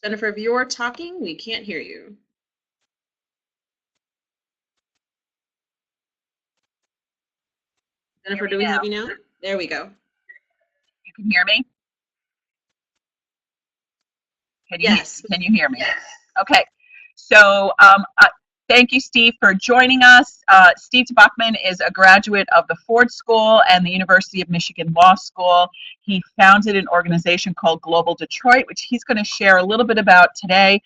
Jennifer, if you're talking, we can't hear you. Jennifer, do we have you now? There we go. You can hear me? Yes. Can you hear me? Yes. Okay. So thank you, Steve, for joining us. Steve Bachman is a graduate of the Ford School and the University of Michigan Law School. He founded an organization called Global Detroit, which he's going to share a little bit about today,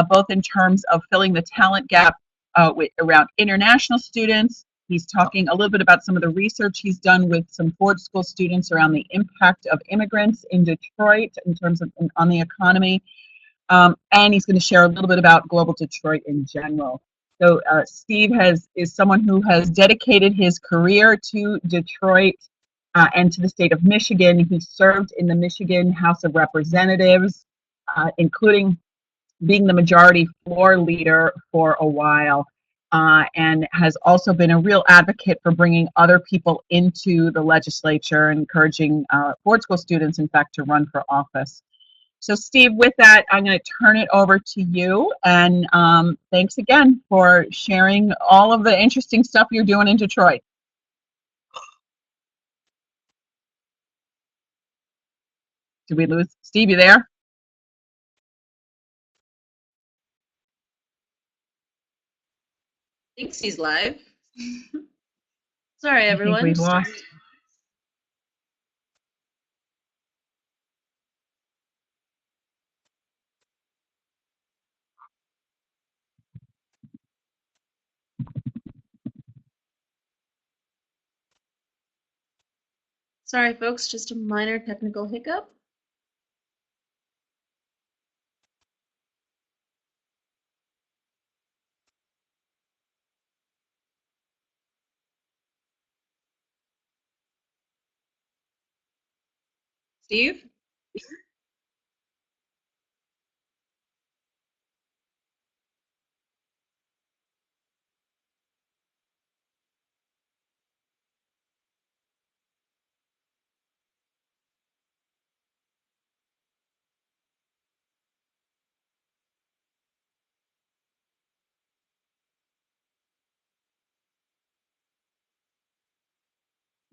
both in terms of filling the talent gap around international students. He's talking a little bit about some of the research he's done with some Ford School students around the impact of immigrants in Detroit in terms of on the economy. And he's going to share a little bit about Global Detroit in general. So Steve is someone who has dedicated his career to Detroit and to the state of Michigan. He served in the Michigan House of Representatives, including being the majority floor leader for a while, and has also been a real advocate for bringing other people into the legislature, encouraging Ford School students, in fact, to run for office. So Steve, with that, I'm going to turn it over to you. And thanks again for sharing all of the interesting stuff you're doing in Detroit. Did we lose Steve? You there? Thinks he's live. Sorry, everyone. I think we've lost. Sorry, folks, just a minor technical hiccup. Steve?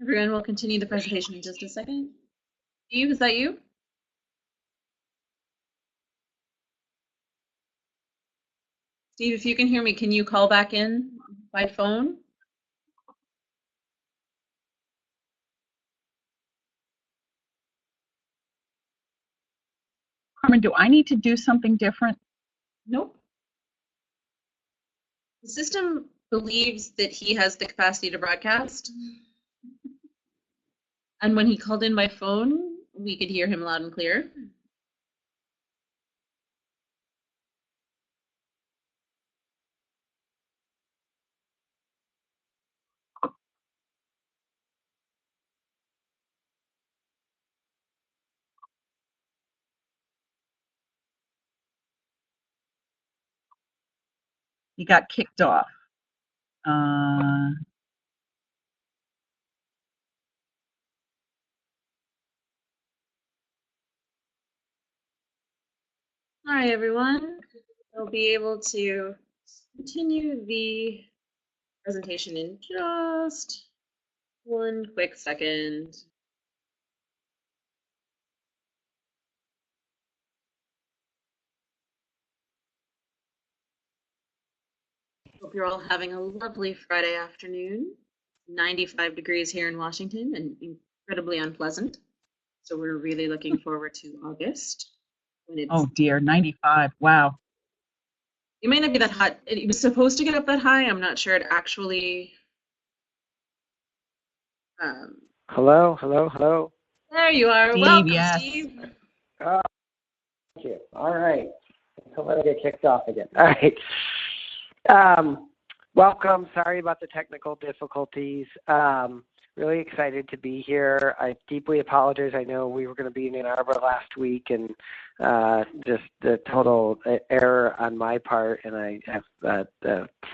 Everyone, will continue the presentation in just a second. Steve, is that you? Steve, if you can hear me, can you call back in by phone? Carmen, do I need to do something different? Nope. The system believes that he has the capacity to broadcast. And when he called in by phone, we could hear him loud and clear. He got kicked off. Hi, everyone. We'll be able to continue the presentation in just one quick second. Hope you're all having a lovely Friday afternoon. 95 degrees here in Washington and incredibly unpleasant. So we're really looking forward to August. When it's, oh dear, 95. Wow. It may not be that hot. It was supposed to get up that high. I'm not sure it actually. Hello, hello, hello. There you are. Steve, Welcome, yes. Steve. Thank you. All right. Don't let it get kicked off again. All right. Welcome. Sorry about the technical difficulties. Really excited to be here. I deeply apologize. I know we were going to be in Ann Arbor last week, and just the total error on my part, and I have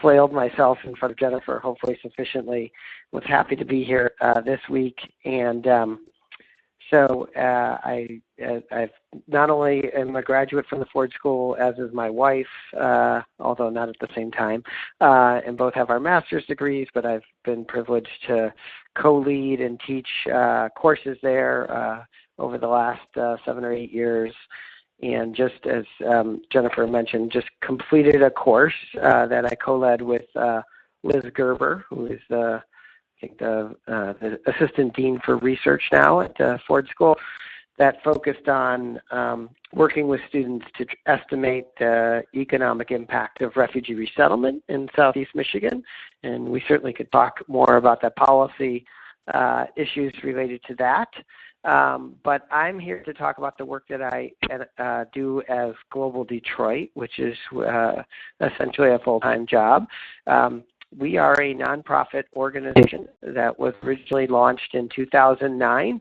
flailed myself in front of Jennifer, hopefully sufficiently. Was happy to be here this week, and so I've not only am a graduate from the Ford School, as is my wife, although not at the same time, and both have our master's degrees, but I've been privileged to co-lead and teach courses there over the last 7 or 8 years. And just as Jennifer mentioned, just completed a course that I co-led with Liz Gerber, who is the Assistant Dean for Research now at Ford School, that focused on working with students to estimate the economic impact of refugee resettlement in Southeast Michigan. And we certainly could talk more about the policy issues related to that. But I'm here to talk about the work that I do as Global Detroit, which is essentially a full-time job. We are a nonprofit organization that was originally launched in 2009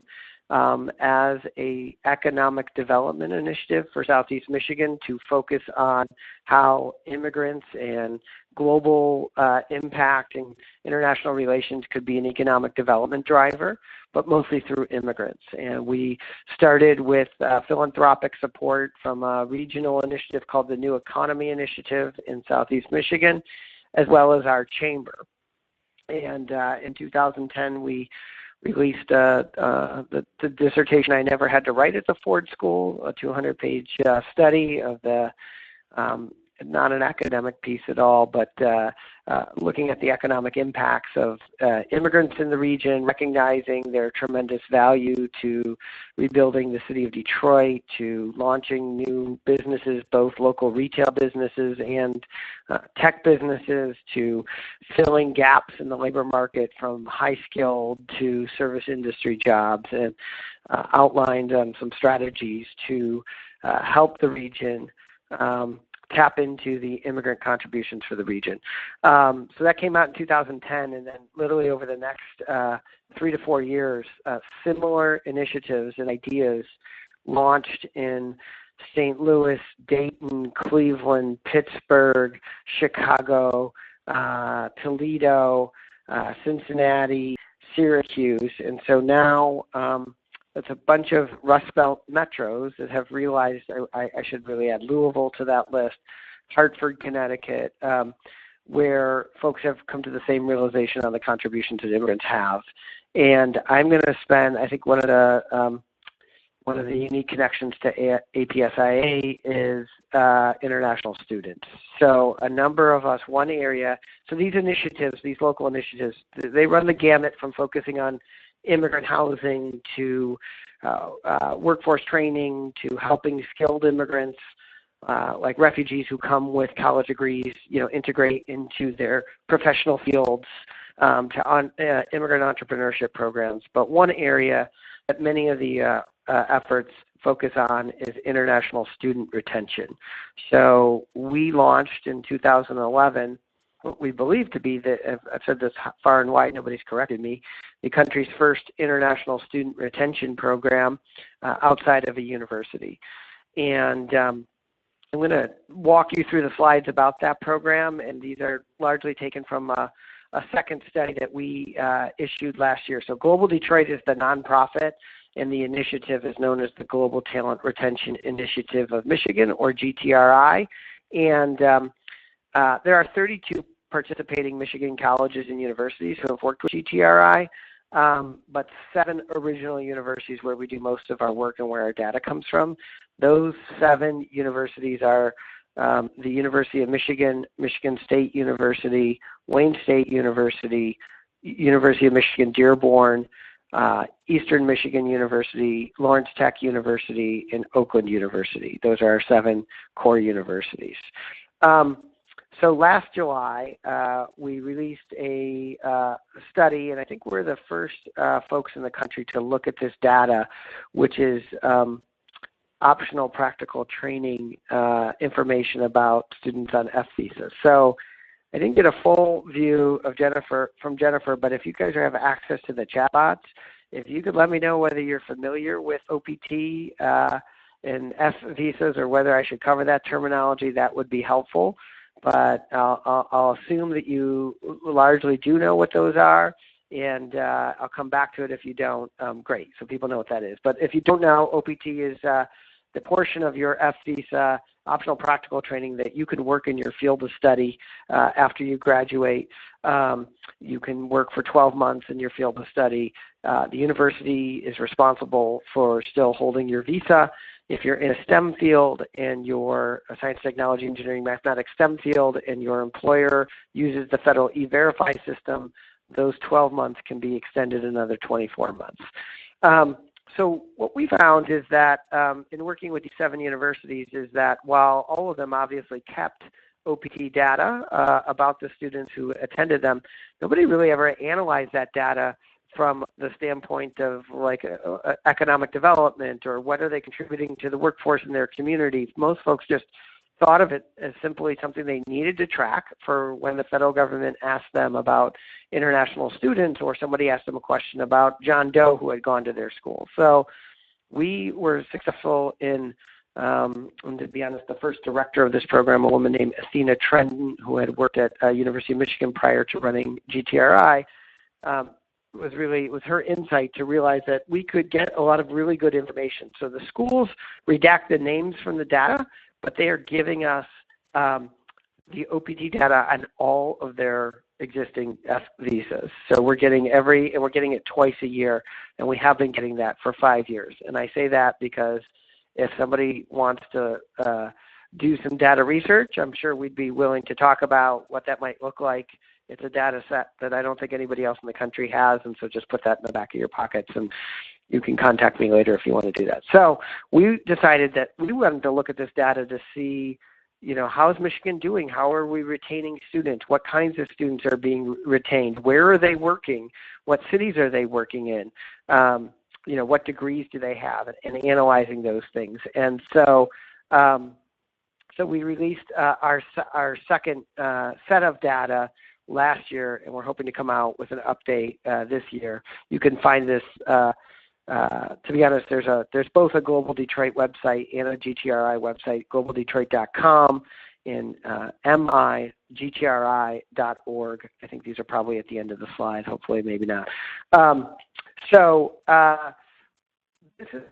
as an economic development initiative for Southeast Michigan to focus on how immigrants and global impact and international relations could be an economic development driver, but mostly through immigrants. And we started with philanthropic support from a regional initiative called the New Economy Initiative in Southeast Michigan, as well as our chamber. And in 2010, we released the dissertation I never had to write at the Ford School, a 200-page study of the, not an academic piece at all, but looking at the economic impacts of immigrants in the region, recognizing their tremendous value to rebuilding the city of Detroit, to launching new businesses, both local retail businesses and tech businesses, to filling gaps in the labor market from high-skilled to service industry jobs, and outlined some strategies to help the region tap into the immigrant contributions for the region. So that came out in 2010, and then literally over the next 3 to 4 years, similar initiatives and ideas launched in St. Louis, Dayton, Cleveland, Pittsburgh, Chicago, Toledo, Cincinnati, Syracuse. And so now it's a bunch of Rust Belt metros that have realized, I should really add Louisville to that list, Hartford, Connecticut, where folks have come to the same realization on the contributions that immigrants have. And I'm going to spend, I think one of the unique connections to APSIA is international students. So a number of us, one area, so these initiatives, these local initiatives, they run the gamut from focusing on immigrant housing to workforce training to helping skilled immigrants like refugees who come with college degrees, integrate into their professional fields, to immigrant entrepreneurship programs. But one area that many of the efforts focus on is international student retention. So we launched in 2011 what we believe to be, I've said this far and wide, nobody's corrected me, the country's first international student retention program outside of a university. And I'm going to walk you through the slides about that program, and these are largely taken from a second study that we issued last year. So Global Detroit is the nonprofit, and the initiative is known as the Global Talent Retention Initiative of Michigan, or GTRI. And there are 32 participating Michigan colleges and universities who have worked with GTRI, but 7 original universities where we do most of our work and where our data comes from. Those 7 universities are the University of Michigan, Michigan State University, Wayne State University, University of Michigan Dearborn, Eastern Michigan University, Lawrence Tech University, and Oakland University. Those are our 7 core universities. So last July, we released a study, and I think we're the first folks in the country to look at this data, which is optional practical training information about students on F visas. So I didn't get a full view of Jennifer, but if you guys have access to the chat bots, if you could let me know whether you're familiar with OPT and F visas, or whether I should cover that terminology, that would be helpful. But I'll assume that you largely do know what those are, and I'll come back to it if you don't. Great, so people know what that is. But if you don't know, OPT is the portion of your F-Visa optional practical training that you can work in your field of study after you graduate. You can work for 12 months in your field of study. The university is responsible for still holding your visa. If you're in a STEM field and you're a science, technology, engineering, mathematics STEM field and your employer uses the federal E-Verify system, those 12 months can be extended another 24 months. So what we found is that in working with these 7 universities is that while all of them obviously kept OPT data about the students who attended them, nobody really ever analyzed that data from the standpoint of like economic development or what are they contributing to the workforce in their communities. Most folks just thought of it as simply something they needed to track for when the federal government asked them about international students or somebody asked them a question about John Doe who had gone to their school. So we were successful in, and to be honest, the first director of this program, a woman named Athena Trenton, who had worked at University of Michigan prior to running GTRI, was her insight to realize that we could get a lot of really good information. So the schools redact the names from the data, but they are giving us the OPT data on all of their existing F visas. So we're getting we're getting it twice a year, and we have been getting that for 5 years. And I say that because if somebody wants to do some data research, I'm sure we'd be willing to talk about what that might look like. It's a data set that I don't think anybody else in the country has, and so just put that in the back of your pockets, and you can contact me later if you want to do that. So we decided that we wanted to look at this data to see, how is Michigan doing? How are we retaining students? What kinds of students are being retained? Where are they working? What cities are they working in? What degrees do they have? And analyzing those things. And so we released our second set of data last year, and we're hoping to come out with an update this year. You can find this, to be honest, there's both a Global Detroit website and a GTRI website, globaldetroit.com and migtri.org. I think these are probably at the end of the slide, hopefully, maybe not. This is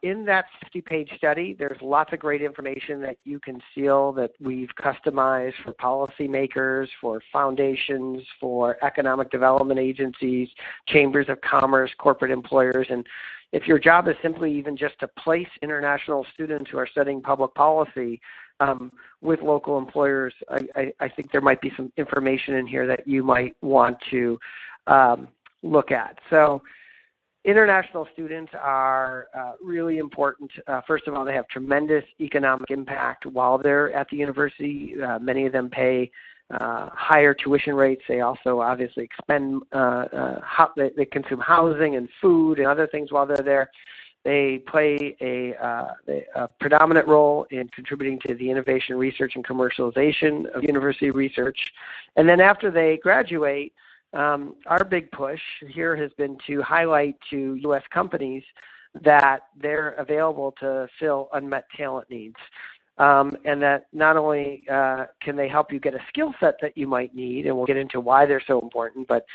in that 50-page study, there's lots of great information that you can steal that we've customized for policymakers, for foundations, for economic development agencies, chambers of commerce, corporate employers. And if your job is simply even just to place international students who are studying public policy with local employers, I think there might be some information in here that you might want to look at. So international students are really important. First of all, they have tremendous economic impact while they're at the university. Many of them pay higher tuition rates. They also obviously expend, they consume housing and food and other things while they're there. They play a predominant role in contributing to the innovation, research, and commercialization of university research. And then after they graduate, our big push here has been to highlight to U.S. companies that they're available to fill unmet talent needs, and that not only can they help you get a skill set that you might need, and we'll get into why they're so important, but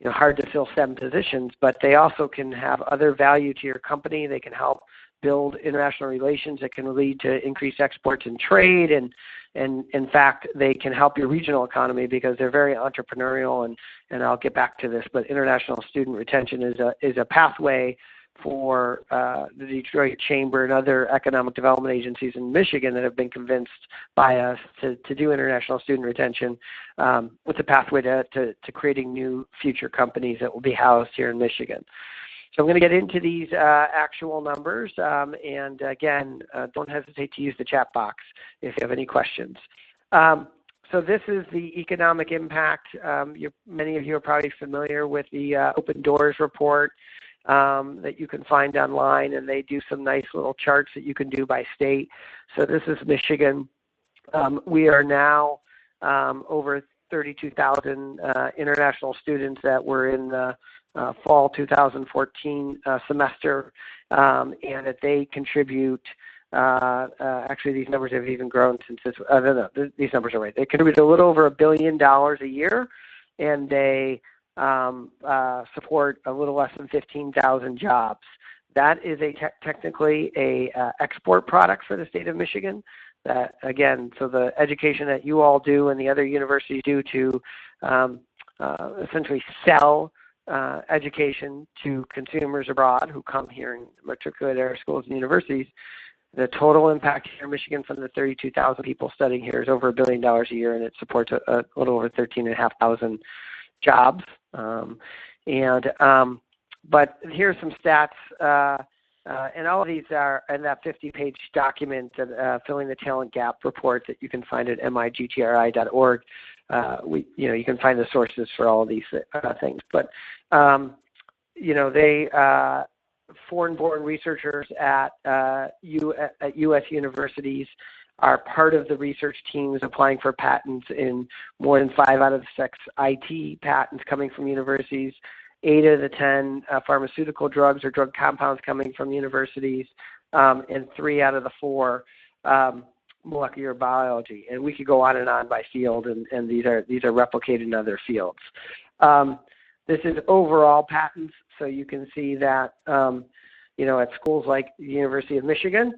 hard to fill STEM positions, but they also can have other value to your company. They can help build international relations that can lead to increased exports and trade, and in fact, they can help your regional economy because they're very entrepreneurial, and I'll get back to this, but international student retention is a pathway for the Detroit Chamber and other economic development agencies in Michigan that have been convinced by us to do international student retention. It's a pathway to creating new future companies that will be housed here in Michigan. So I'm going to get into these actual numbers, and again, don't hesitate to use the chat box if you have any questions. So this is the economic impact. Many of you are probably familiar with the Open Doors report that you can find online, and they do some nice little charts that you can do by state. So this is Michigan. We are now over 32,000 international students that were in the fall 2014 semester, and that they contribute, actually these numbers have even grown since this, no, these numbers are right. They contribute a little over $1 billion a year, and they support a little less than 15,000 jobs. That is technically a export product for the state of Michigan. That, again, so the education that you all do and the other universities do to essentially sell education to consumers abroad who come here and matriculate at our schools and universities, the total impact here in Michigan from the 32,000 people studying here is over $1 billion a year, and it supports a little over 13,500 jobs. But here's some stats, and all of these are in that 50-page document, Filling the Talent Gap report that you can find at migtri.org. You can find the sources for all of these things. But foreign-born researchers at U.S. universities are part of the research teams applying for patents in more than 5 out of the 6 IT patents coming from universities, 8 of the 10 pharmaceutical drugs or drug compounds coming from universities, and 3 out of the 4 molecular biology. And we could go on by field, and these are replicated in other fields. This is overall patents, so you can see that at schools like the University of Michigan,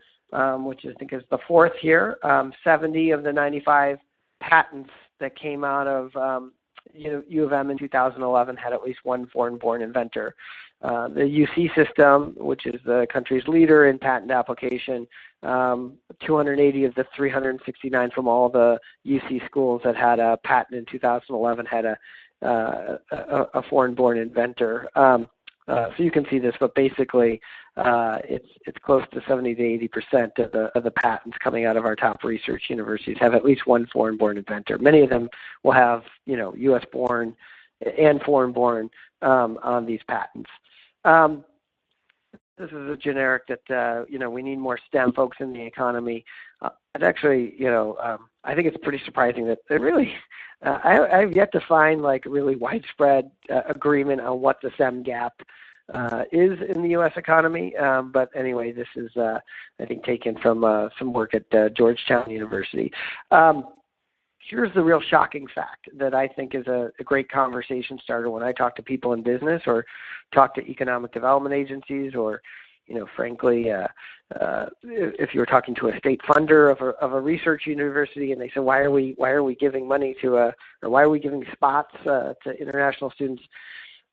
which I think is the 4th here, 70 of the 95 patents that came out of U of M in 2011 had at least one foreign-born inventor. The UC system, which is the country's leader in patent application, 280 of the 369 from all the UC schools that had a patent in 2011 had a foreign-born inventor. So you can see this, but basically it's close to 70 to 80% of the patents coming out of our top research universities have at least one foreign-born inventor. Many of them will have U.S.-born and foreign-born on these patents. This is a generic that we need more STEM folks in the economy. It's actually I think it's pretty surprising that there really I've yet to find really widespread agreement on what the STEM gap is in the U.S. economy. But anyway, this is I think taken from some work at Georgetown University. Here's the real shocking fact that I think is a great conversation starter when I talk to people in business or talk to economic development agencies or, frankly, if you were talking to a state funder of a research university and they said, why are we giving money to or why are we giving spots to international students?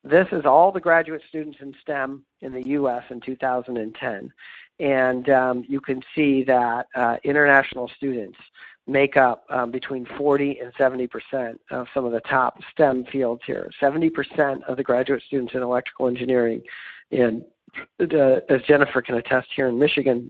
This is all the graduate students in STEM in the U.S. in 2010. And you can see that international students make up between 40 and 70% of some of the top STEM fields here. 70% of the graduate students in electrical engineering, and as Jennifer can attest here in Michigan,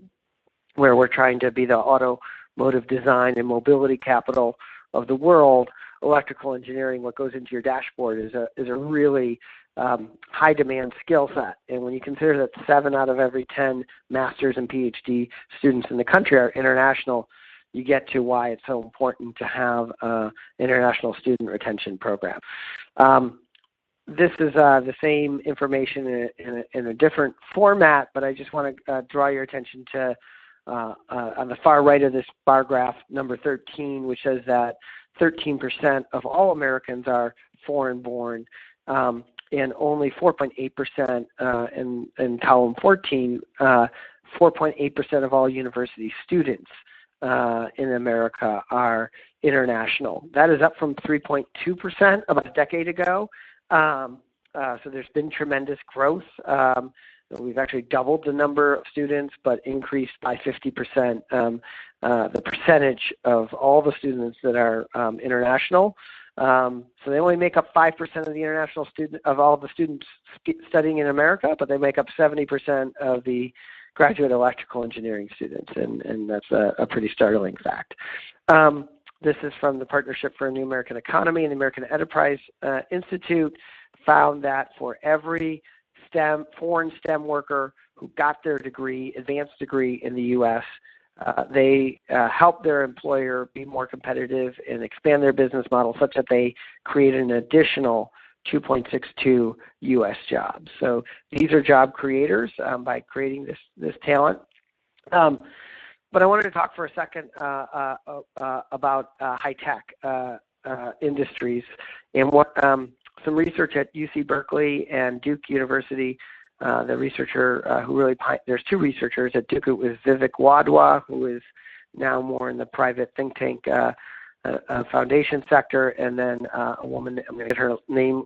where we're trying to be the automotive design and mobility capital of the world, electrical engineering, what goes into your dashboard, is a really high demand skill set. And when you consider that 7 out of every 10 master's and PhD students in the country are international, you get to why it's so important to have an international student retention program. This is the same information in a different format, but I just want to draw your attention to on the far right of this bar graph, number 13, which says that 13% of all Americans are foreign-born, and only 4.8% in column 14, 4.8% of all university students in America are international. That is up from 3.2% about a decade ago. So there's been tremendous growth. We've actually doubled the number of students, but increased by 50% the percentage of all the students that are international. So they only make up 5% of the international of all the students studying in America, but they make up 70% of the graduate electrical engineering students, and that's a pretty startling fact. This is from the Partnership for a New American Economy and the American Enterprise Institute, found that for every foreign STEM worker who got their degree, advanced degree in the U.S., they help their employer be more competitive and expand their business model such that they create an additional 2.62 U.S. jobs. So these are job creators by creating this talent. But I wanted to talk for a second about high-tech industries and what some research at UC Berkeley and Duke University the researcher who really, there's two researchers at Duke. It was Vivek Wadhwa, who is now more in the private think tank foundation sector, and then a woman, I'm going to get her name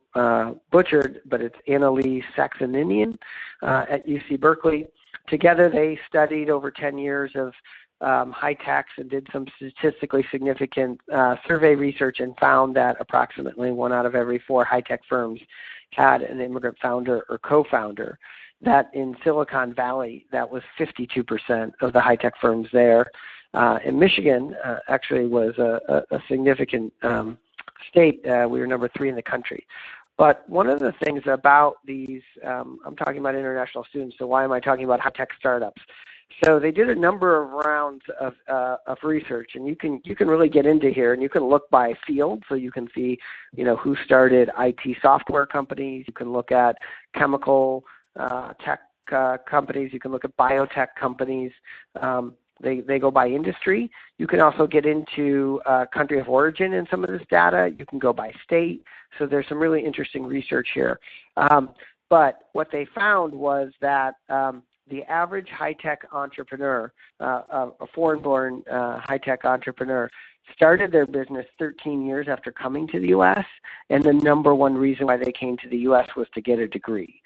butchered, but it's Annalee Saxoninian at UC Berkeley. Together they studied over 10 years of high techs and did some statistically significant survey research and found that approximately 1 out of every 4 high-tech firms had an immigrant founder or co-founder. That in Silicon Valley, that was 52% of the high-tech firms there. In Michigan, actually was a significant state. We were number 3 in the country. But one of the things about these, I'm talking about international students, so why am I talking about high-tech startups? So they did a number of rounds of research, and you can really get into here, and you can look by field, so you can see, who started IT software companies. You can look at chemical tech companies. You can look at biotech companies. They go by industry. You can also get into country of origin in some of this data. You can go by state. So there's some really interesting research here. But what they found was that the average high-tech entrepreneur, a foreign-born high-tech entrepreneur, started their business 13 years after coming to the U.S., and the number one reason why they came to the U.S. was to get a degree.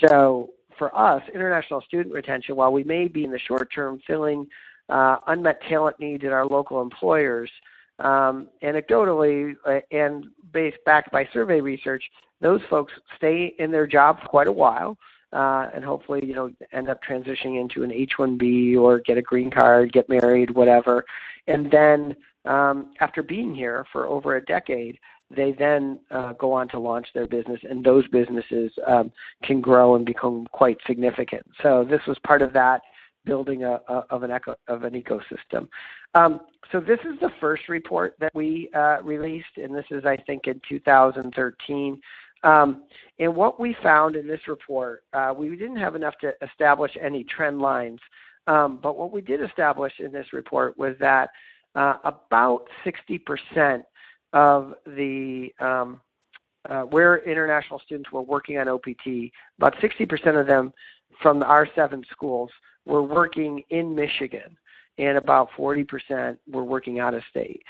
So for us, international student retention, while we may be in the short term filling unmet talent needs at our local employers, anecdotally and backed by survey research, those folks stay in their job for quite a while. And hopefully, end up transitioning into an H-1B or get a green card, get married, whatever. And then after being here for over a decade, they then go on to launch their business, and those businesses can grow and become quite significant. So this was part of that building of an ecosystem. So this is the first report that we released, and this is, I think, in 2013. And what we found in this report, we didn't have enough to establish any trend lines, but what we did establish in this report was that about 60% of the where international students were working on OPT, about 60% of them from our 7 schools were working in Michigan, and about 40% were working out of state.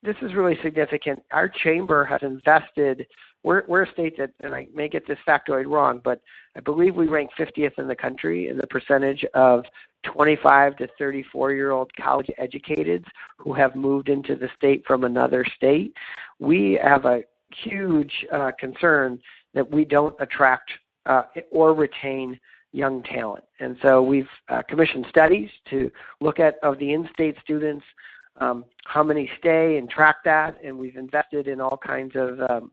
This is really significant. Our chamber has invested, we're a state that, and I may get this factoid wrong, but I believe we rank 50th in the country in the percentage of 25 to 34-year-old college educateds who have moved into the state from another state. We have a huge concern that we don't attract or retain young talent. And so we've commissioned studies to look at, of the in-state students, how many stay and track that, and we've invested in all kinds of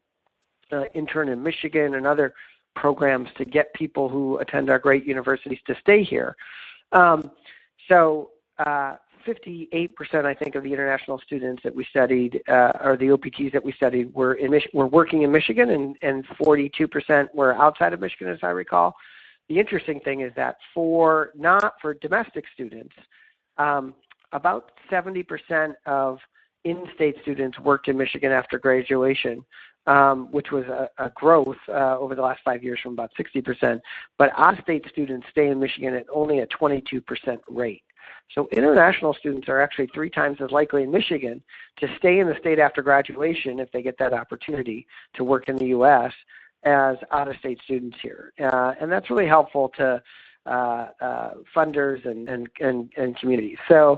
intern in Michigan and other programs to get people who attend our great universities to stay here. So 58%, I think, of the international students that we studied, or the OPTs that we studied, were working in Michigan, and 42% were outside of Michigan, as I recall. The interesting thing is that for domestic students, about 70% of in-state students worked in Michigan after graduation, which was a growth over the last 5 years from about 60%. But out-of-state students stay in Michigan at only a 22% rate. So international students are actually 3 times as likely in Michigan to stay in the state after graduation, if they get that opportunity to work in the U.S., as out-of-state students here. And that's really helpful to funders and communities. So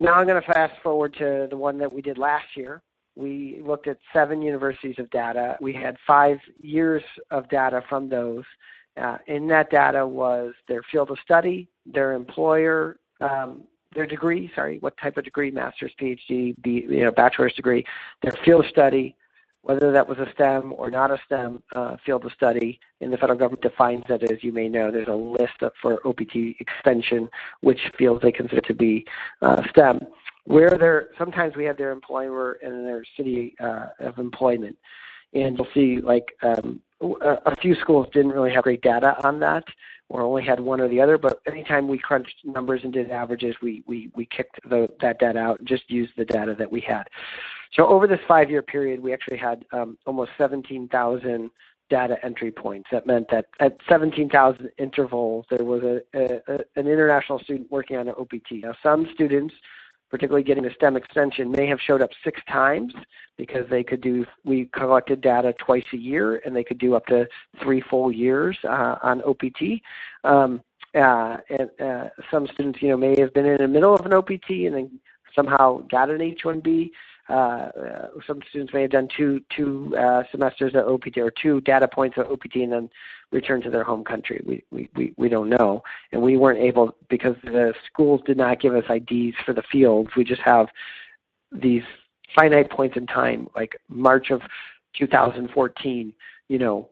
now I'm going to fast forward to the one that we did last year. We looked at 7 universities of data. We had 5 years of data from those. In that data was their field of study, their employer, their degree, what type of degree, master's, PhD, bachelor's degree, their field of study, whether that was a STEM or not a STEM field of study. And the federal government defines that, as you may know. There's a list for OPT extension, which fields they consider to be STEM. Sometimes we have their employer and their city of employment. And you'll see a few schools didn't really have great data on that, or only had one or the other, but anytime we crunched numbers and did averages, we kicked that data out and just used the data that we had. So over this 5-year period, we actually had almost 17,000 data entry points. That meant that at 17,000 intervals, there was an international student working on an OPT. Now, some students, particularly getting a STEM extension, may have showed up 6 times because we collected data twice a year, and they could do up to 3 full years on OPT. And some students, may have been in the middle of an OPT and then somehow got an H-1B. Some students may have done two semesters at OPT or 2 data points at OPT and then returned to their home country. We don't know, and we weren't able, because the schools did not give us IDs for the fields. We just have these finite points in time, like March of 2014.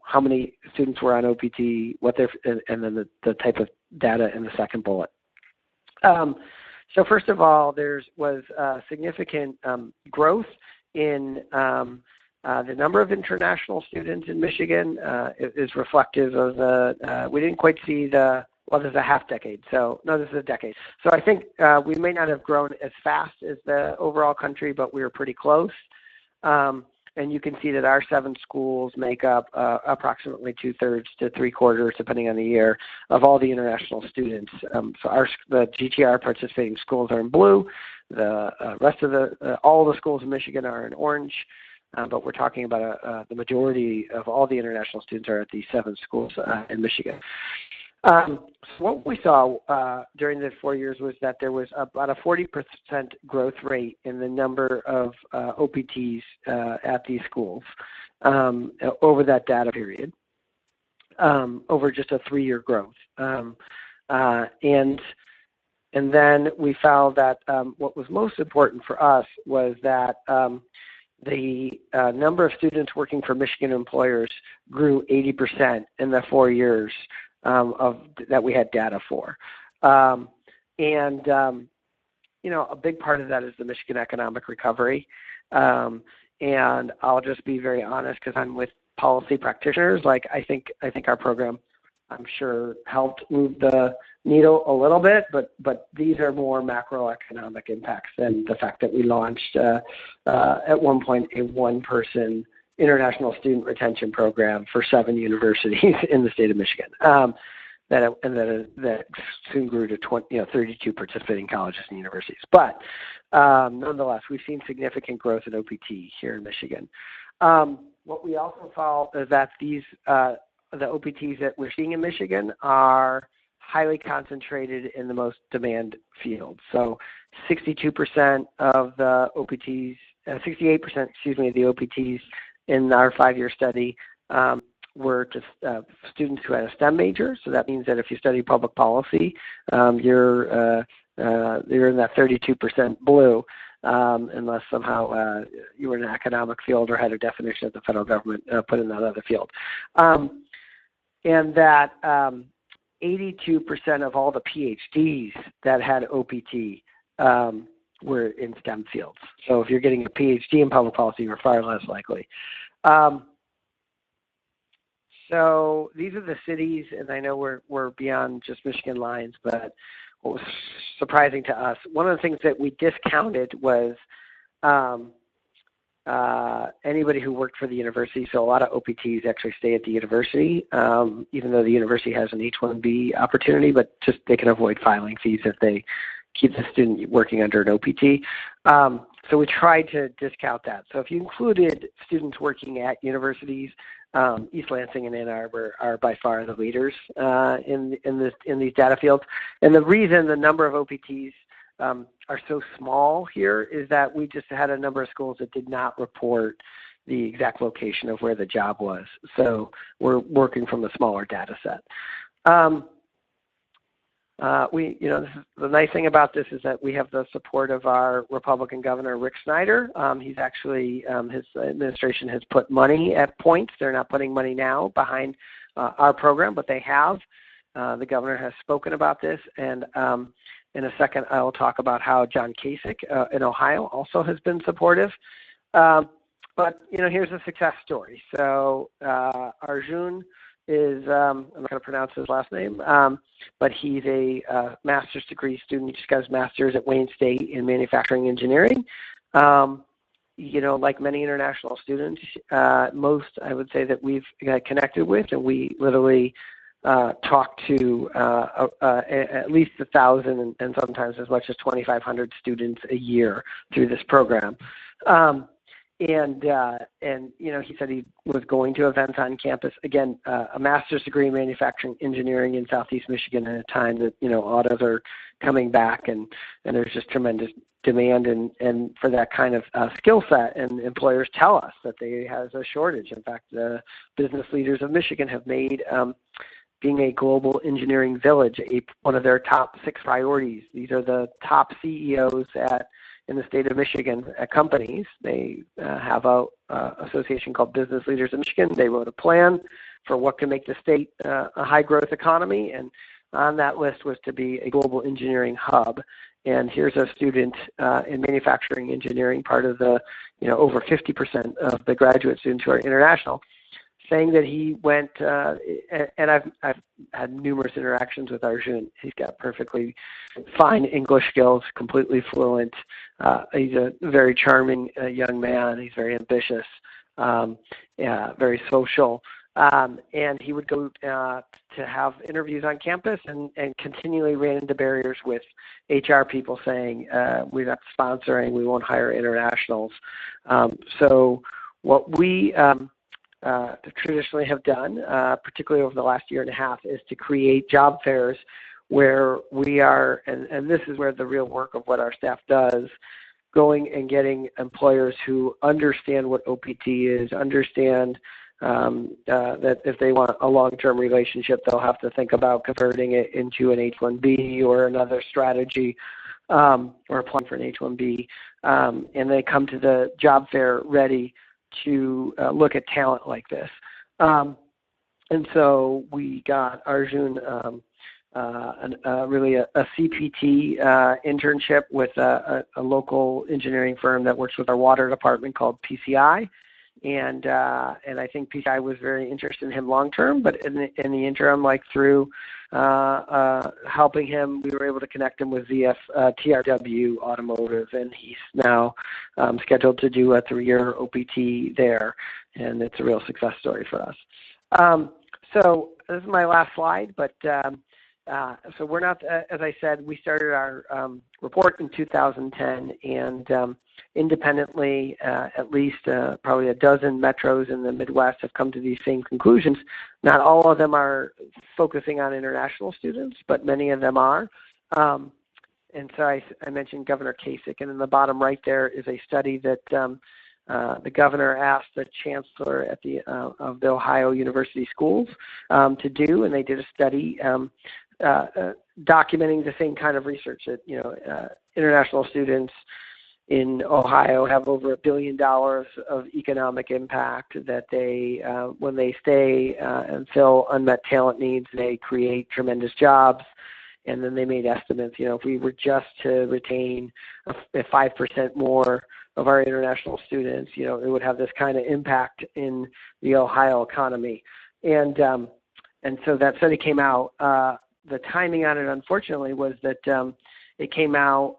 How many students were on OPT, and then the type of data in the second bullet. So first of all, there was significant growth in the number of international students in Michigan. It is reflective of we didn't quite see this is a half decade. So no, this is a decade. So I think we may not have grown as fast as the overall country, but we were pretty close. And you can see that our 7 schools make up approximately 2/3 to 3/4, depending on the year, of all the international students. So the GTR participating schools are in blue. The rest of all the schools in Michigan are in orange. But we're talking about the majority of all the international students are at these 7 schools in Michigan. So what we saw during the 4 years was that there was about a 40% growth rate in the number of OPTs at these schools over that data period, over just a 3-year growth. And then we found that what was most important for us was that the number of students working for Michigan employers grew 80% in the 4 years that we had data for. A big part of that is the Michigan economic recovery. And I'll just be very honest, because I'm with policy practitioners. I think our program, I'm sure, helped move the needle a little bit, but these are more macroeconomic impacts than the fact that we launched at one point a 1-person international student retention program for 7 universities in the state of Michigan. That soon grew to 32 participating colleges and universities. But nonetheless, we've seen significant growth in OPT here in Michigan. What we also saw is that the OPTs that we're seeing in Michigan are highly concentrated in the most demand fields. So 62% of the OPTs, 68%, of the OPTs in our 5-year study were just students who had a STEM major. So that means that if you study public policy, you're in that 32% blue, unless somehow you were in an economic field or had a definition that the federal government put in that other field. And that 82% of all the PhDs that had OPT were in STEM fields. So if you're getting a PhD in public policy, you're far less likely. So these are the cities, and I know we're beyond just Michigan lines, but what was surprising to us, one of the things that we discounted was anybody who worked for the university. So a lot of OPTs actually stay at the university, even though the university has an H-1B opportunity, but just they can avoid filing fees if they keep the student working under an OPT. So we tried to discount that. So if you included students working at universities, East Lansing and Ann Arbor are by far the leaders in these data fields. And the reason the number of OPTs are so small here is that we just had a number of schools that did not report the exact location of where the job was. So we're working from a smaller data set. The nice thing about this is that we have the support of our Republican governor, Rick Snyder. He's actually, his administration has put money at points. They're not putting money now behind our program, but they have. The governor has spoken about this, and in a second, I will talk about how John Kasich in Ohio also has been supportive. But, here's a success story. So Arjun is, I'm not going to pronounce his last name, but he's a master's degree student. He just got his master's at Wayne State in manufacturing engineering. like many international students, most I would say that we've connected with, and we literally talk to at least 1,000 and sometimes as much as 2,500 students a year through this program. And he said he was going to events on campus. Again, a master's degree in manufacturing engineering in Southeast Michigan at a time that, autos are coming back and there's just tremendous demand and for that kind of skill set. And employers tell us that they has a shortage. In fact, the business leaders of Michigan have made being a global engineering village one of their top 6 priorities. These are the top CEOs in the state of Michigan at companies. They have a association called Business Leaders of Michigan. They wrote a plan for what can make the state a high growth economy, and on that list was to be a global engineering hub. And here's a student in manufacturing engineering, part of the over 50% of the graduate students who are international, saying that he went, and I've had numerous interactions with Arjun. He's got perfectly fine English skills, completely fluent. He's a very charming young man. He's very ambitious, very social. And he would go to have interviews on campus and continually ran into barriers with HR people saying, we're not sponsoring, we won't hire internationals. So what we traditionally have done, particularly over the last year and a half, is to create job fairs where we are, and this is where the real work of what our staff does, going and getting employers who understand what OPT is, understand that if they want a long-term relationship, they'll have to think about converting it into an H-1B or another strategy, or applying for an H-1B, and they come to the job fair ready to look at talent like this. And so we got Arjun really a CPT internship with a local engineering firm that works with our water department called PCI. And I think PCI was very interested in him long term, but in the interim, like through helping him, we were able to connect him with ZF TRW Automotive, and he's now scheduled to do a 3-year OPT there, and it's a real success story for us. So this is my last slide, but so we're not, as I said, we started our report in 2010, and independently, at least probably a dozen metros in the Midwest have come to these same conclusions. Not all of them are focusing on international students, but many of them are. And so I mentioned Governor Kasich, and in the bottom right there is a study that the governor asked the chancellor at of the Ohio University schools to do, and they did a study documenting the same kind of research that international students in Ohio have over $1 billion of economic impact, that they, when they stay and fill unmet talent needs, they create tremendous jobs. And then they made estimates, if we were just to retain 5% more of our international students, it would have this kind of impact in the Ohio economy. And so that study came out. The timing on it, unfortunately, was that it came out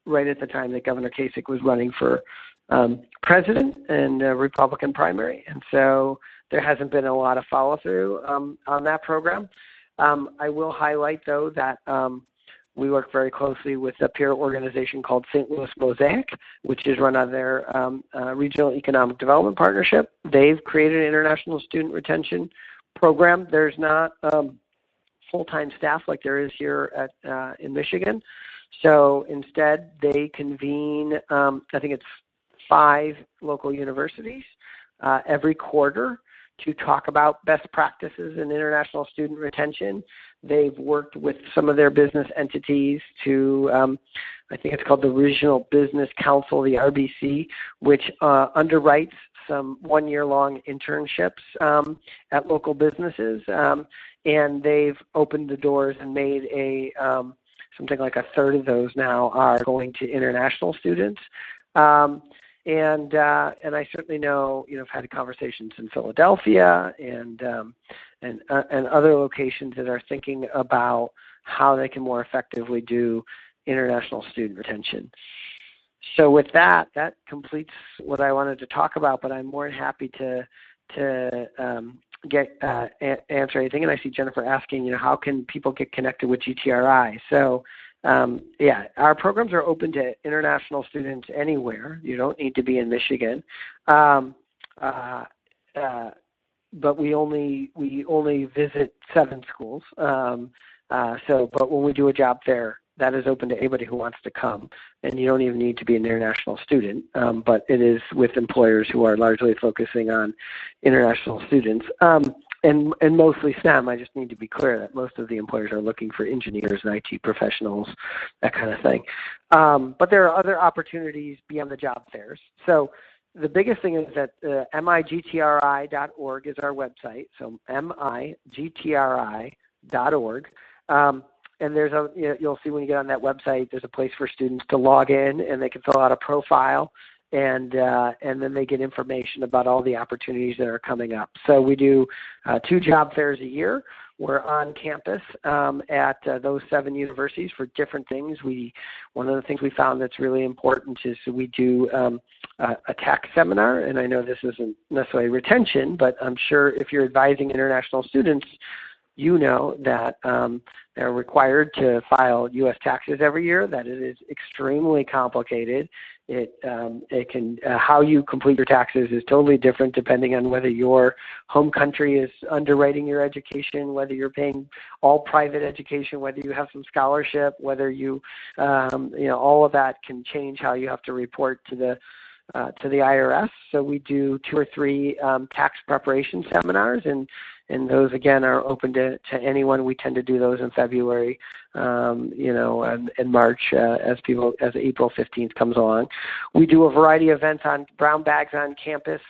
right at the time that Governor Kasich was running for president in a Republican primary. And so there hasn't been a lot of follow-through on that program. I will highlight, though, that we work very closely with a peer organization called St. Louis Mosaic, which is run on their Regional Economic Development Partnership. They've created an international student retention program. There's not full-time staff like there is here in Michigan. So instead, they convene, I think it's 5 local universities every quarter to talk about best practices in international student retention. They've worked with some of their business entities to, I think it's called the Regional Business Council, the RBC, which underwrites some 1-year-long internships at local businesses. And they've opened the doors and made something like 1/3 of those now are going to international students. And I certainly know, I've had conversations in Philadelphia and other locations that are thinking about how they can more effectively do international student retention. So with that completes what I wanted to talk about, but I'm more than happy to answer anything. And I see Jennifer asking, how can people get connected with GTRI? So our programs are open to international students anywhere. You don't need to be in Michigan. But we only visit 7 schools. But when we do a job fair, that is open to anybody who wants to come, and you don't even need to be an international student. But it is with employers who are largely focusing on international students, and mostly STEM. I just need to be clear that most of the employers are looking for engineers and IT professionals, that kind of thing. But there are other opportunities beyond the job fairs. So the biggest thing is that migtri.org is our website. So migtri.org. And you'll see when you get on that website, there's a place for students to log in, and they can fill out a profile, and then they get information about all the opportunities that are coming up. So we do 2 job fairs a year. We're on campus at those 7 universities for different things. One of the things we found that's really important is we do a tax seminar, and I know this isn't necessarily retention, but I'm sure if you're advising international students, you know that they're required to file U.S. taxes every year, that it is extremely complicated. How you complete your taxes is totally different depending on whether your home country is underwriting your education, whether you're paying all private education, whether you have some scholarship, whether all of that can change how you have to report to the IRS. So we do 2 or 3 tax preparation seminars, and those again are open to anyone. We tend to do those in February, and March as April 15th comes along. We do a variety of events on brown bags on campus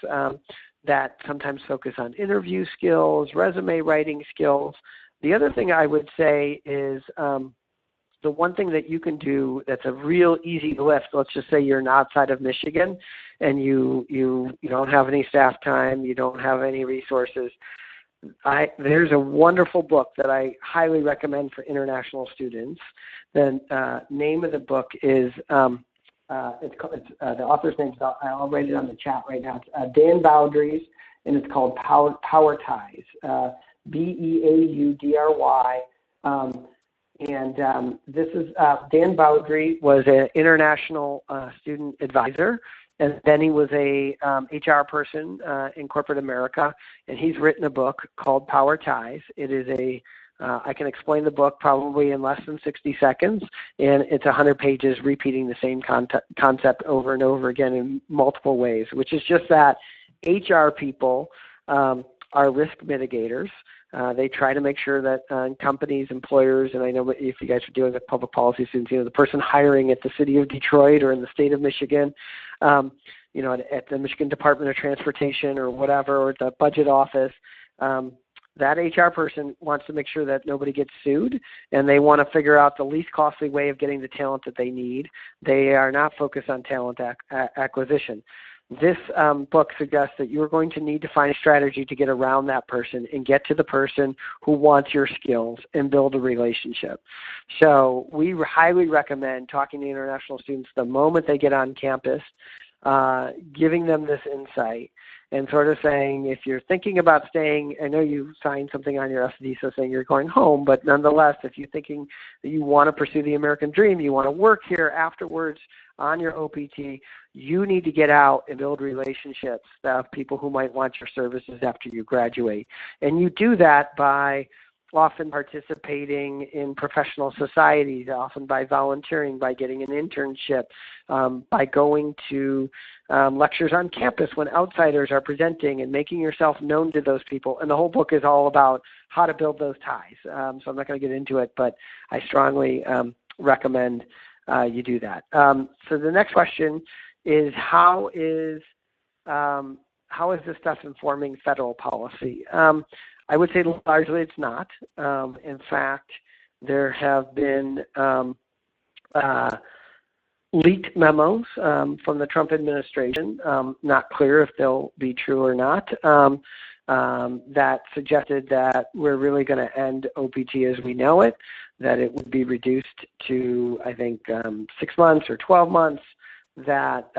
that sometimes focus on interview skills, resume writing skills. The other thing I would say is the one thing that you can do that's a real easy lift. Let's just say you're outside of Michigan and you don't have any staff time, you don't have any resources. There's a wonderful book that I highly recommend for international students. The name of the book is the author's name. I'll write it on the chat right now. It's Dan Bowdry's, and it's called Power Ties. Beaudry. This is Dan Bowdry was an international student advisor, and then he was a HR person in corporate America, and he's written a book called Power Ties. It is I can explain the book probably in less than 60 seconds, and it's 100 pages repeating the same concept over and over again in multiple ways, which is just that HR people are risk mitigators. They try to make sure that companies, employers, and I know if you guys are dealing with public policy students, the person hiring at the city of Detroit or in the state of Michigan, at the Michigan Department of Transportation or whatever, or the budget office, that HR person wants to make sure that nobody gets sued, and they want to figure out the least costly way of getting the talent that they need. They are not focused on talent acquisition. This book suggests that you're going to need to find a strategy to get around that person and get to the person who wants your skills and build a relationship. So we highly recommend talking to international students the moment they get on campus, giving them this insight, and sort of saying, if you're thinking about staying, I know you signed something on your visa saying you're going home, but nonetheless, if you're thinking that you want to pursue the American dream, you want to work here afterwards on your OPT, you need to get out and build relationships with people who might want your services after you graduate. And you do that by often participating in professional societies, often by volunteering, by getting an internship, by going to lectures on campus when outsiders are presenting and making yourself known to those people. And the whole book is all about how to build those ties. So I'm not going to get into it, but I strongly recommend you do that. So the next question is, how is this stuff informing federal policy? I would say largely it's not. In fact, there have been leaked memos from the Trump administration, not clear if they'll be true or not, that suggested that we're really going to end OPT as we know it, that it would be reduced to, I think, 6 months or 12 months, that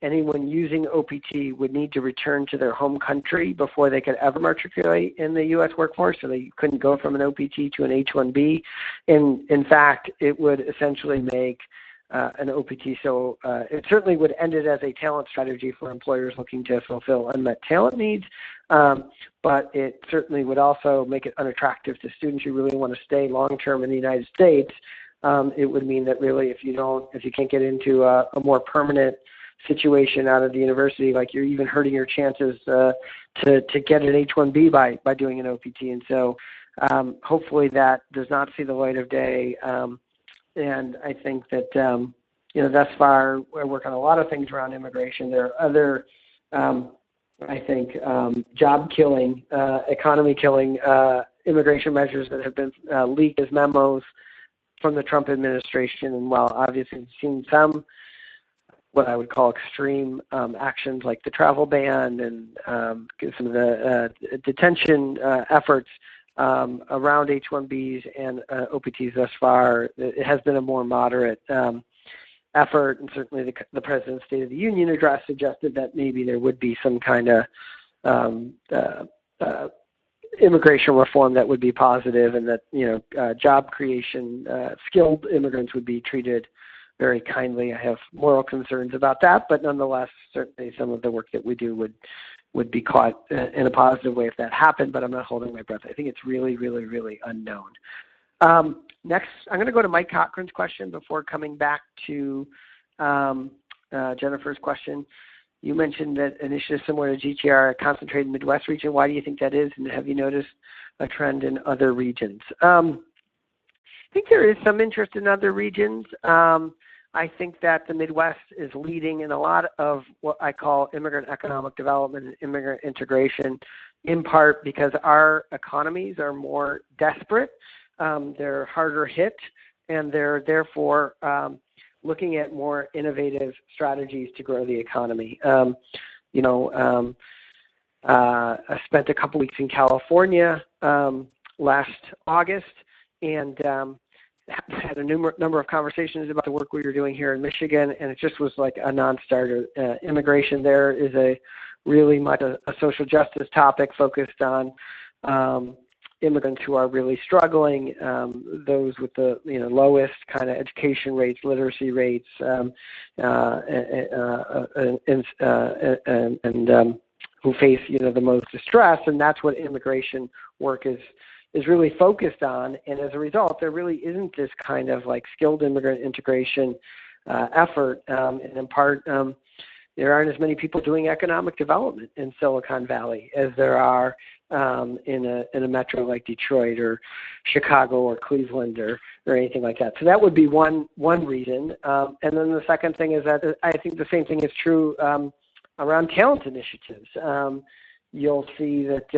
anyone using OPT would need to return to their home country before they could ever matriculate in the U.S. workforce, so they couldn't go from an OPT to an H-1B. In fact, it would essentially make an OPT, so it certainly would end it as a talent strategy for employers looking to fulfill unmet talent needs, but it certainly would also make it unattractive to students who really want to stay long-term in the United States. It would mean that really if you can't get into a more permanent situation out of the university, like you're even hurting your chances to get an H-1B by doing an OPT. And so hopefully that does not see the light of day. And I think that, thus far I work on a lot of things around immigration. There are other, I think, job-killing, economy-killing immigration measures that have been leaked as memos from the Trump administration. And while obviously we've seen some what I would call extreme actions like the travel ban and some of the detention efforts around H-1Bs and OPTs thus far, it has been a more moderate effort, and certainly the President's State of the Union address suggested that maybe there would be some kind of immigration reform that would be positive, and that job creation, skilled immigrants would be treated very kindly. I have moral concerns about that, but nonetheless, certainly some of the work that we do would be caught in a positive way if that happened, but I'm not holding my breath. I think it's really, really, really unknown. Next, I'm going to go to Mike Cochran's question before coming back to Jennifer's question. You mentioned that initiatives similar to GTR are concentrated in the Midwest region. Why do you think that is, and have you noticed a trend in other regions? I think there is some interest in other regions. I think that the Midwest is leading in a lot of what I call immigrant economic development and immigrant integration, in part because our economies are more desperate, they're harder hit, and they're therefore looking at more innovative strategies to grow the economy. I spent a couple weeks in California last August, and had a number of conversations about the work we were doing here in Michigan, and it just was like a non-starter. Immigration there is really much a social justice topic focused on immigrants who are really struggling, those with the lowest kind of education rates, literacy rates, and who face the most distress, and that's what immigration work is really focused on. And as a result, there really isn't this kind of like skilled immigrant integration effort, and in part there aren't as many people doing economic development in Silicon Valley as there are in a metro like Detroit or Chicago or Cleveland or anything like that. So that would be one reason. And then the second thing is that I think the same thing is true around talent initiatives. You'll see that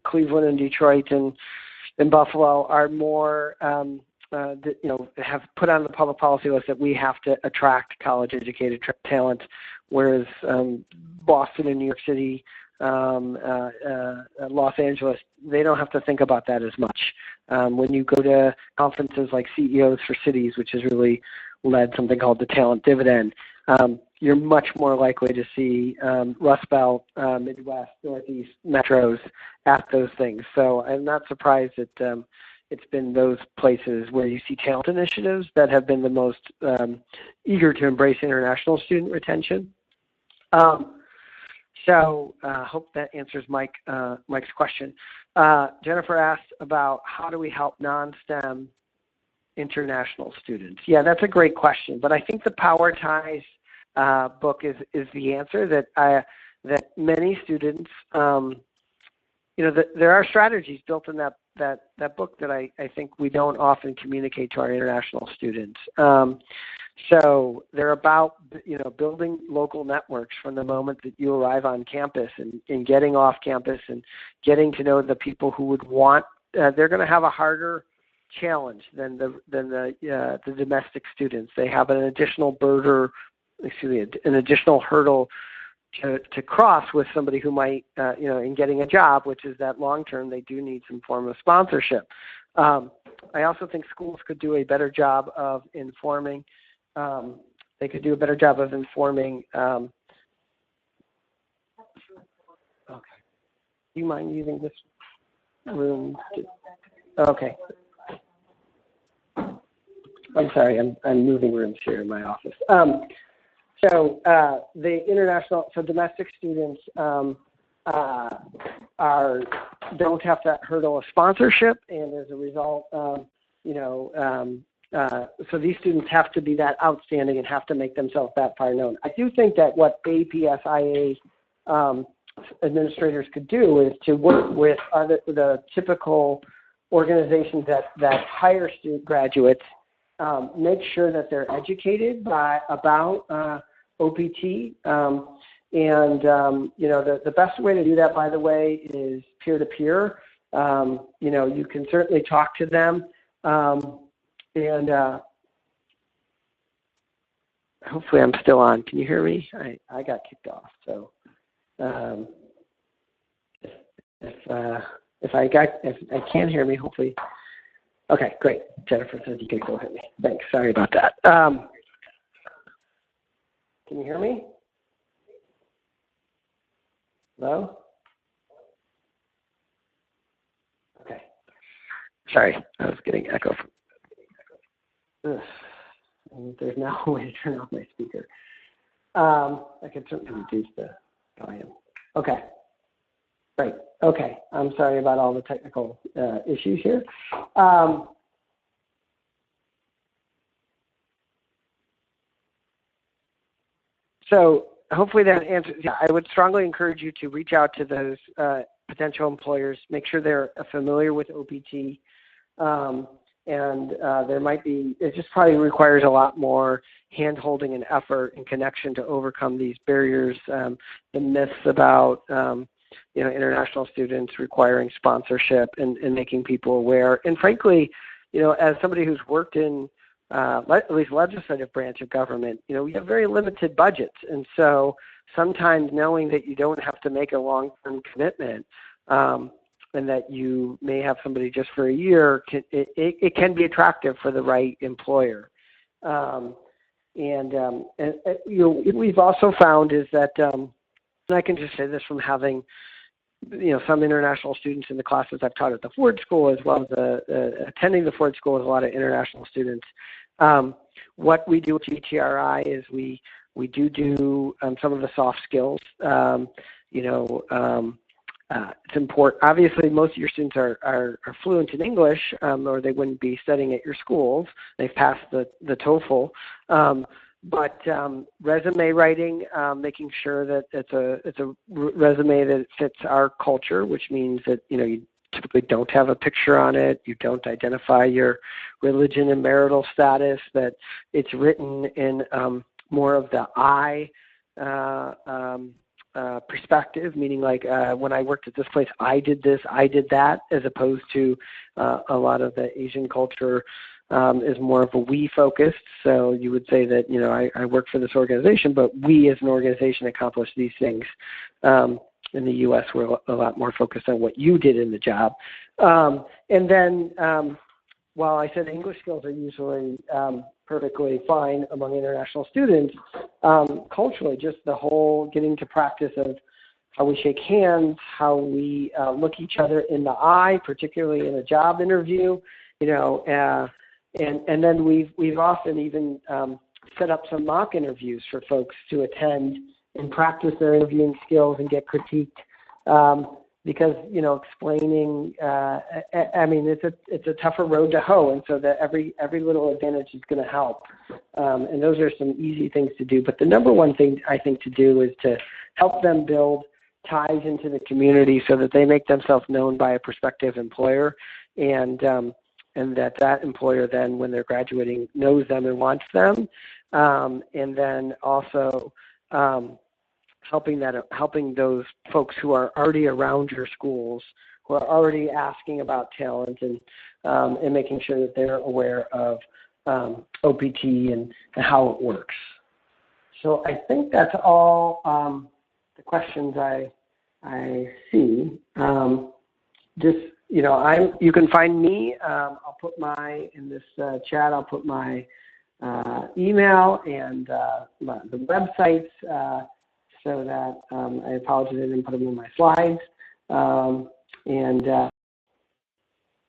Cleveland and Detroit and Buffalo are more, have put on the public policy list that we have to attract college-educated talent, whereas Boston and New York City, Los Angeles, they don't have to think about that as much. When you go to conferences like CEOs for Cities, which has really led something called the Talent Dividend, you're much more likely to see Rust Belt, Midwest, Northeast metros at those things. So I'm not surprised that it's been those places where you see talent initiatives that have been the most eager to embrace international student retention. So hope that answers Mike's question. Jennifer asked about how do we help non-STEM international students. Yeah, that's a great question, but I think the Power Ties book is the answer. That many students, there are strategies built in that book that I think we don't often communicate to our international students. So they're about building local networks from the moment that you arrive on campus and getting off campus and getting to know the people who would want. They're going to have a harder challenge than the domestic students. They have an additional an additional hurdle to cross with somebody who might, in getting a job, which is that long term they do need some form of sponsorship. I also think schools could do a better job of informing they could do a better job of informing. Okay. Do you mind using this room? Okay. I'm sorry, I'm moving rooms here in my office. So domestic students don't have that hurdle of sponsorship, and as a result, so these students have to be that outstanding and have to make themselves that far known. I do think that what APSIA administrators could do is to work with the typical organizations that hire student graduates, make sure that they're educated about OPT. The best way to do that, by the way, is peer-to-peer. You can certainly talk to them. Hopefully I'm still on. Can you hear me? I got kicked off. So if I can't hear me, hopefully. Okay, great. Jennifer says you can go hit me. Thanks. Sorry about that. Can you hear me? Hello? Okay. Sorry, I was getting echo from. There's now a way to turn off my speaker. I can certainly reduce the volume. Okay. Right. Okay. I'm sorry about all the technical issues here. So hopefully that answers. Yeah, I would strongly encourage you to reach out to those potential employers, make sure they're familiar with OPT. There might be, it just probably requires a lot more hand-holding and effort and connection to overcome these barriers, the myths about, international students requiring sponsorship and making people aware. And frankly, as somebody who's worked in at least legislative branch of government, we have very limited budgets. And so sometimes knowing that you don't have to make a long-term commitment, and that you may have somebody just for a year, it can be attractive for the right employer. We've also found is that, and I can just say this from having, some international students in the classes I've taught at the Ford School, as well as attending the Ford School with a lot of international students. What we do at GTRI is we do some of the soft skills, it's important. Obviously, most of your students are fluent in English, or they wouldn't be studying at your schools. They've passed the TOEFL. But resume writing, making sure that it's a resume that fits our culture, which means that you typically don't have a picture on it. You don't identify your religion and marital status. That it's written in more of the I. Perspective, meaning like when I worked at this place, I did this, I did that, as opposed to a lot of the Asian culture is more of a we focused. So you would say that, I work for this organization, but we as an organization accomplish these things. In the U.S., we're a lot more focused on what you did in the job. And then while I said English skills are usually perfectly fine among international students, culturally, just the whole getting to practice of how we shake hands, how we look each other in the eye, particularly in a job interview, and then we've often even set up some mock interviews for folks to attend and practice their interviewing skills and get critiqued. Because explaining, it's a tougher road to hoe, and so that every little advantage is going to help. And those are some easy things to do. But the number one thing I think to do is to help them build ties into the community so that they make themselves known by a prospective employer, and that employer then, when they're graduating, knows them and wants them, and then also. Helping those folks who are already around your schools, who are already asking about talent, and making sure that they're aware of OPT and how it works. So I think that's all the questions I see. You can find me. I'll put in this chat. I'll put my email and the websites, so that I apologize I didn't put them in my slides.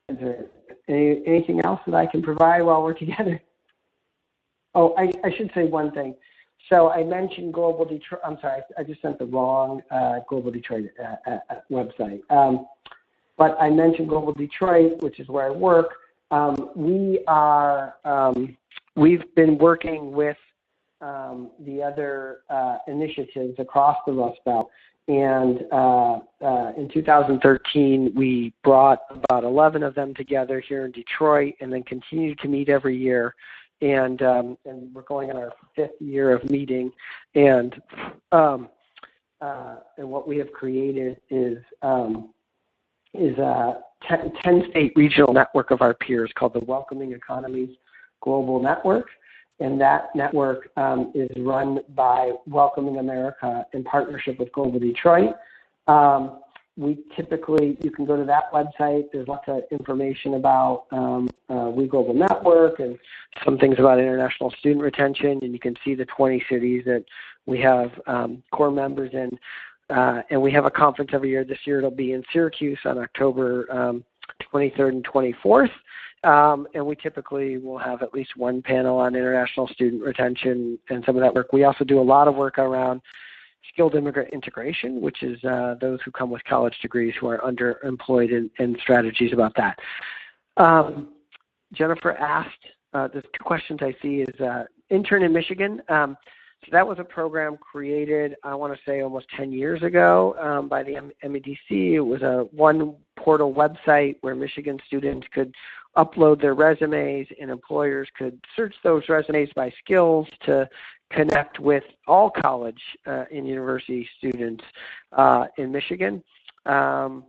Is there anything else that I can provide while we're together? Oh, I should say one thing. So I mentioned Global Detroit. I'm sorry, I just sent the wrong Global Detroit website. But I mentioned Global Detroit, which is where I work. We've been working with the other initiatives across the Rust Belt. And in 2013, we brought about 11 of them together here in Detroit, and then continued to meet every year. And we're going on our 5th year of meeting. And what we have created is a 10-state regional network of our peers called the Welcoming Economies Global Network. And that network is run by Welcoming America in partnership with Global Detroit. You can go to that website. There's lots of information about We Global Network and some things about international student retention. And you can see the 20 cities that we have core members in. And we have a conference every year. This year it'll be in Syracuse on October 23rd and 24th. And we typically will have at least one panel on international student retention and some of that work. We also do a lot of work around skilled immigrant integration, which is those who come with college degrees who are underemployed, and strategies about that. Jennifer asked, the 2 questions I see is intern in Michigan. So that was a program created, I want to say, almost 10 years ago by the MEDC. It was a one portal website where Michigan students could upload their resumes, and employers could search those resumes by skills to connect with all college and university students in Michigan. I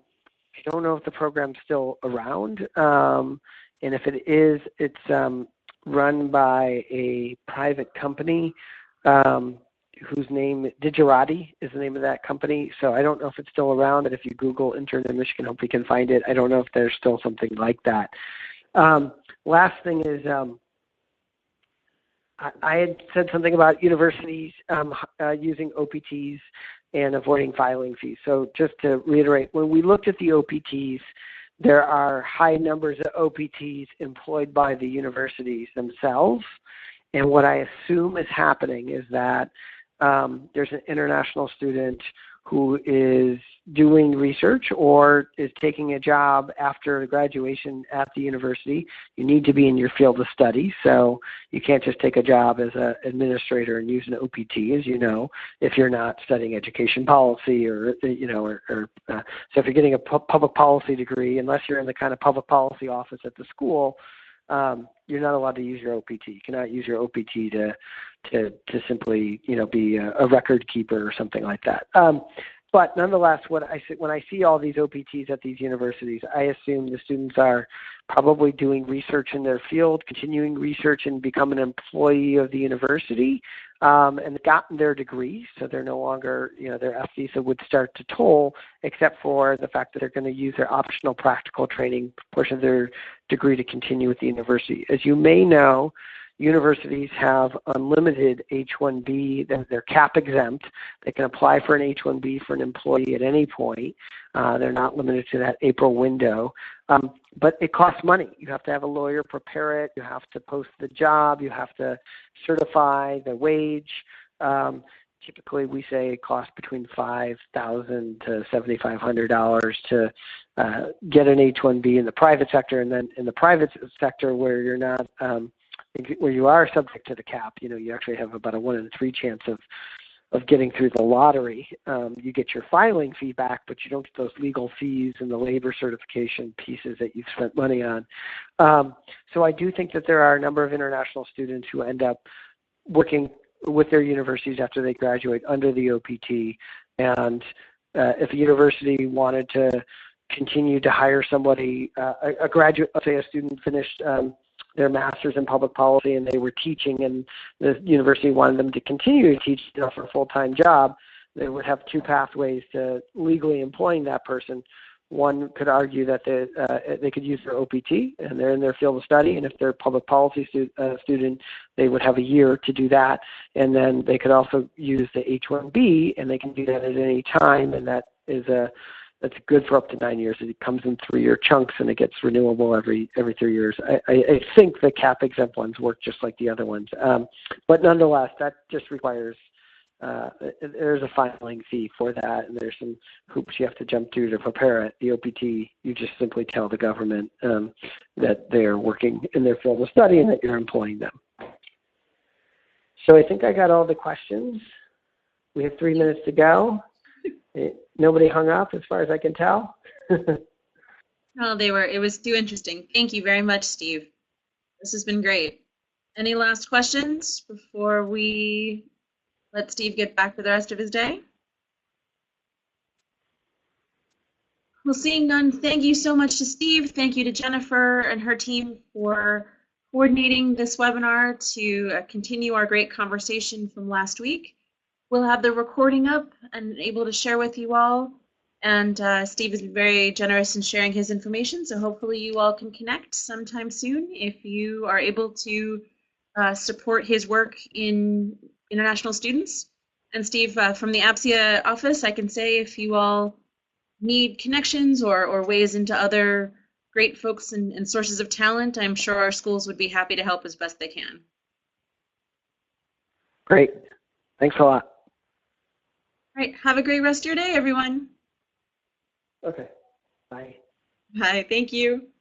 don't know if the program's still around, and if it is, it's run by a private company whose name, Digerati is the name of that company. So I don't know if it's still around, but if you Google intern in Michigan, hopefully you can find it. I don't know if there's still something like that. Last thing is, I had said something about universities using OPTs and avoiding filing fees. So just to reiterate, when we looked at the OPTs, there are high numbers of OPTs employed by the universities themselves. And what I assume is happening is that there's an international student who is doing research or is taking a job after graduation at the university. You need to be in your field of study, so you can't just take a job as an administrator and use an OPT, as you know, if you're not studying education policy or so if you're getting a public policy degree, unless you're in the kind of public policy office at the school, you're not allowed to use your OPT. You cannot use your OPT to simply, be a record keeper or something like that. But nonetheless, when I see all these OPTs at these universities, I assume the students are probably doing research in their field, continuing research, and become an employee of the university, and gotten their degree, so they're no longer, their FVISA would start to toll, except for the fact that they're going to use their optional practical training portion of their degree to continue with the university. As you may know, universities have unlimited H-1B. They're cap exempt. They can apply for an H-1B for an employee at any point. They're not limited to that April window. But it costs money. You have to have a lawyer prepare it. You have to post the job. You have to certify the wage. Typically, we say it costs between $5,000 to $7,500 to get an H-1B in the private sector, and then in the private sector where you're not where you are subject to the cap, you actually have about a 1 in 3 chance of getting through the lottery. You get your filing fee back, but you don't get those legal fees and the labor certification pieces that you've spent money on. So I do think that there are a number of international students who end up working with their universities after they graduate under the OPT. And if a university wanted to continue to hire somebody, a graduate, let's say a student finished their master's in public policy and they were teaching, and the university wanted them to continue to teach for a full-time job, they would have 2 pathways to legally employing that person. one could argue that they could use their OPT and they're in their field of study, and if they're a public policy student, they would have a year to do that. And then they could also use the H-1B, and they can do that at any time, and that's good for up to 9 years. It comes in 3-year chunks, and it gets renewable every 3 years. I think the cap exempt ones work just like the other ones, but nonetheless, that just requires there's a filing fee for that, and there's some hoops you have to jump through to prepare it. The OPT, you just simply tell the government that they're working in their field of study and that you're employing them. So I think I got all the questions. We have 3 minutes to go. Nobody hung up as far as I can tell. No, it was too interesting. Thank you very much, Steve. This has been great. Any last questions before we let Steve get back to the rest of his day? Well, seeing none, thank you so much to Steve. Thank you to Jennifer and her team for coordinating this webinar to continue our great conversation from last week. We'll have the recording up and able to share with you all. And Steve is very generous in sharing his information, so hopefully you all can connect sometime soon if you are able to support his work in international students. And Steve, from the APSIA office, I can say if you all need connections or ways into other great folks and sources of talent, I'm sure our schools would be happy to help as best they can. Great. Thanks a lot. All right. Have a great rest of your day, everyone. Okay. Bye. Bye. Thank you.